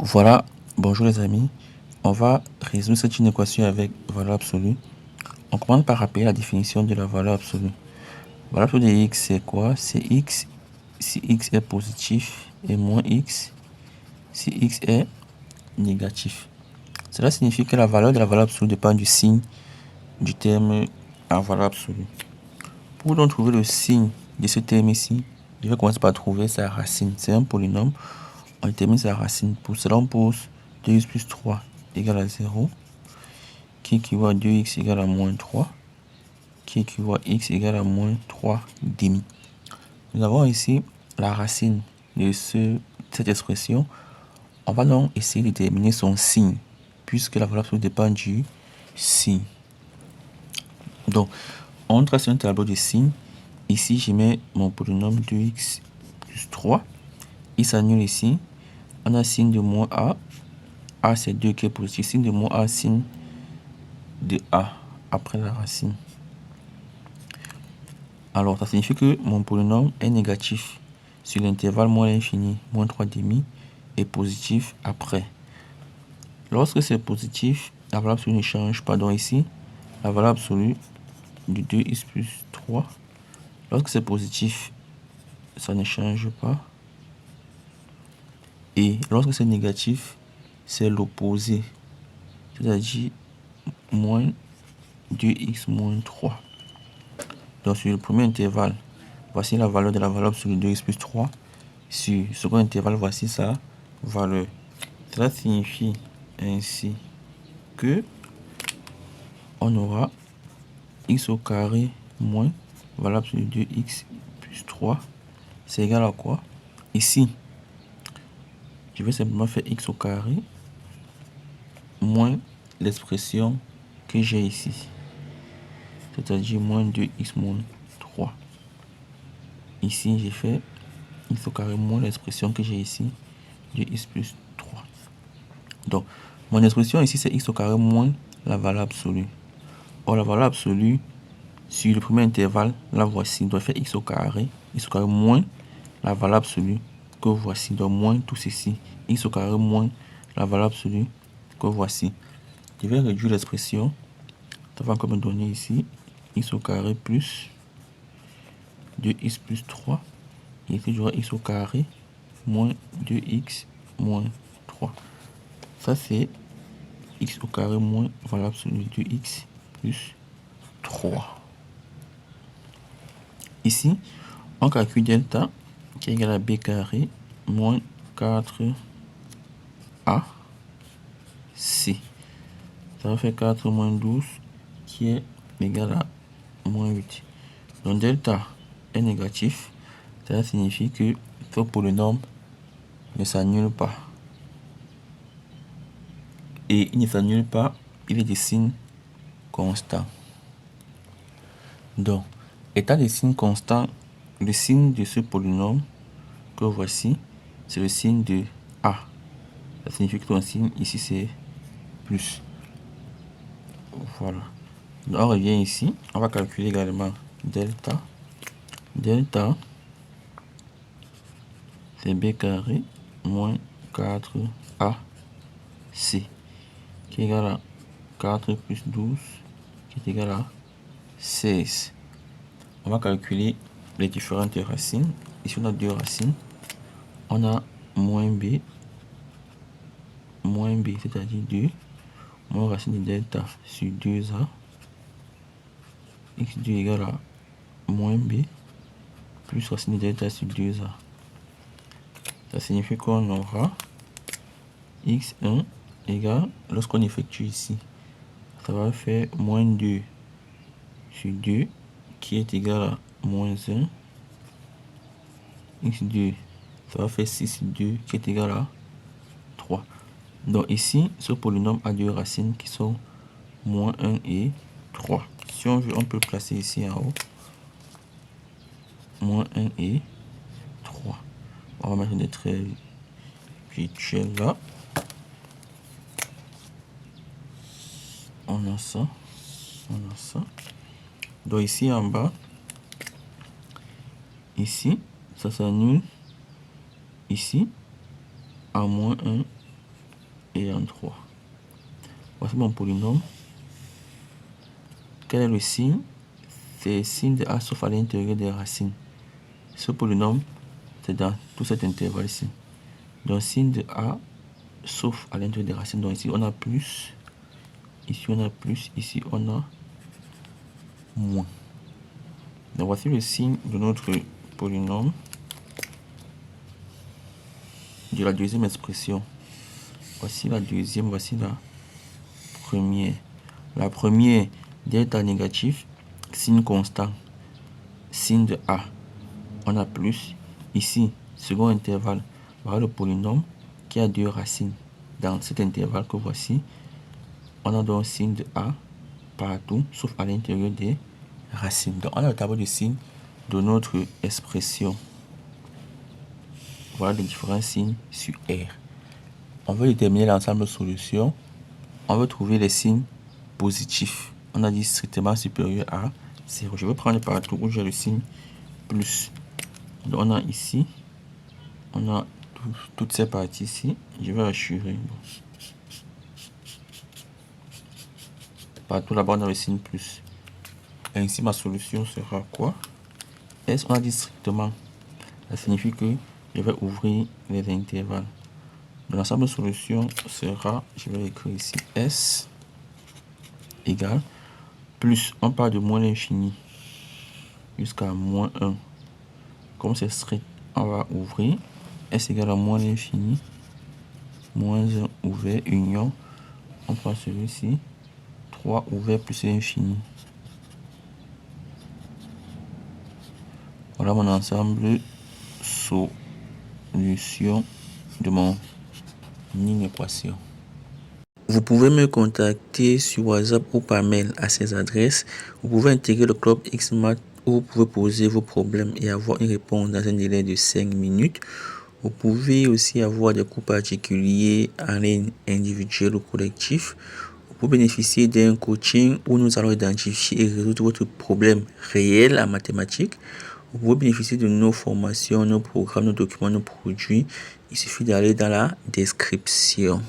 Voilà, bonjour les amis. On va résoudre cette inéquation avec valeur absolue. On commence par rappeler la définition de la valeur absolue. La valeur absolue de x, c'est quoi? C'est x si x est positif et moins x si x est négatif. Cela signifie que la valeur de la valeur absolue dépend du signe du terme en valeur absolue. Pour donc trouver le signe de ce terme ici, je vais commencer par trouver sa racine. C'est un polynôme. On détermine sa racine. Pour cela, on pose 2x plus 3 égale à 0, qui équivaut à 2x égale à moins 3, qui équivaut à x égale à moins 3 demi. Nous avons ici la racine de cette expression. On va donc essayer de déterminer son signe, puisque la valeur absolue dépend du signe. Donc, on trace un tableau de signes. Ici, je mets mon polynôme 2x plus 3. Il s'annule ici. On a signe de moins a. A, c'est 2 qui est positif. Signe de moins a, signe de a après la racine. Alors, ça signifie que mon polynôme est négatif sur l'intervalle moins l'infini, moins 3 demi, et positif après. Lorsque c'est positif, la valeur absolue ne change pas. Donc ici, la valeur absolue de 2x plus 3. Lorsque c'est positif, ça ne change pas. Et lorsque c'est négatif, c'est l'opposé. C'est-à-dire moins 2x moins 3. Donc sur le premier intervalle, voici la valeur de la valeur absolue de 2x plus 3. Sur le second intervalle, voici sa valeur. Cela signifie ainsi que on aura x au carré moins valeur absolue de 2x plus 3. C'est égal à quoi? Ici, je vais simplement faire x au carré moins l'expression que j'ai ici. C'est-à-dire moins 2x moins 3. Ici, j'ai fait x au carré moins l'expression que j'ai ici, 2x plus 3. Donc, mon expression ici, c'est x au carré moins la valeur absolue. Or, la valeur absolue, sur le premier intervalle, la voici, doit faire x au carré moins la valeur absolue que voici, donc moins tout ceci, x au carré moins la valeur absolue que voici. Je vais réduire l'expression, ça va encore me donner ici, x au carré plus 2x plus 3, et ici j'aurai x au carré moins 2x moins 3. Ça c'est x au carré moins valeur absolue de x plus 3. Ici, on calcule delta qui est égal à b carré moins 4ac. Ça va faire 4 moins 12 qui est égal à moins 8. Donc delta est négatif. Ça signifie que ce polynôme ne s'annule pas. Et il ne s'annule pas, il est de signe constant. Donc, étant de signe constant, le signe de ce polynôme que voici, c'est le signe de A. Ça signifie que ton signe ici c'est plus. Voilà. Donc, on revient ici. On va calculer également delta. Delta, c'est b carré moins 4ac qui est égal à 4 plus 12 qui est égal à 16. On va calculer les différentes racines. Ici, on a deux racines. On a moins b, c'est-à-dire 2, moins racine de delta sur 2a, x2 égale à moins b, plus racine de delta sur 2a. Ça signifie qu'on aura x1 égale, lorsqu'on effectue ici, ça va faire moins 2 sur 2, qui est égal à moins 1. x2, ça va faire 6 sur 2, qui est égal à 3. Donc ici, ce polynôme a deux racines qui sont moins 1 et 3. Si on veut, on peut placer ici en haut. Moins 1 et 3. On va mettre des traits virtuels là. On a ça. Donc ici en bas, ici, ça s'annule. Ici, à moins 1 et en 3. Voici mon polynôme. Quel est le signe? C'est le signe de A sauf à l'intérieur des racines. Ce polynôme, c'est dans tout cet intervalle ici. Donc signe de A sauf à l'intérieur des racines. Donc ici on a plus, ici on a plus, ici on a moins. Donc voici le signe de notre polynôme de la deuxième expression. Voici la deuxième, voici la première. La première, delta négatif, signe constant, signe de A. On a plus. Ici, second intervalle, voilà le polynôme qui a 2 racines. Dans cet intervalle que voici, on a donc signe de A partout, sauf à l'intérieur des racines. Donc on a le tableau de signes de notre expression. Voilà les différents signes sur R. On veut déterminer l'ensemble de solutions. On veut trouver les signes positifs. On a dit strictement supérieur à 0. Je vais prendre partout où j'ai le signe plus. Donc on a ici, on a toutes ces parties ici. Je vais assurer. Partout là-bas, on a le signe plus. Ainsi, ma solution sera quoi? S, on a dit strictement. Ça signifie que je vais ouvrir les intervalles. L'ensemble de solution sera, je vais écrire ici, S égale plus, on part de moins l'infini jusqu'à moins 1. Comme c'est strict, on va ouvrir. S égale à moins l'infini, moins 1 ouvert, union. On prend celui-ci, 3 ouvert plus l'infini. Voilà mon ensemble solution de mon équation. Vous pouvez me contacter sur WhatsApp ou par mail à ces adresses. Vous pouvez intégrer le club XMath où vous pouvez poser vos problèmes et avoir une réponse dans un délai de 5 minutes. Vous pouvez aussi avoir des cours particuliers en ligne, individuels ou collectifs. Vous pouvez bénéficier d'un coaching où nous allons identifier et résoudre votre problème réel en mathématiques. Vous pouvez bénéficier de nos formations, nos programmes, nos documents, nos produits. Il suffit d'aller dans la description.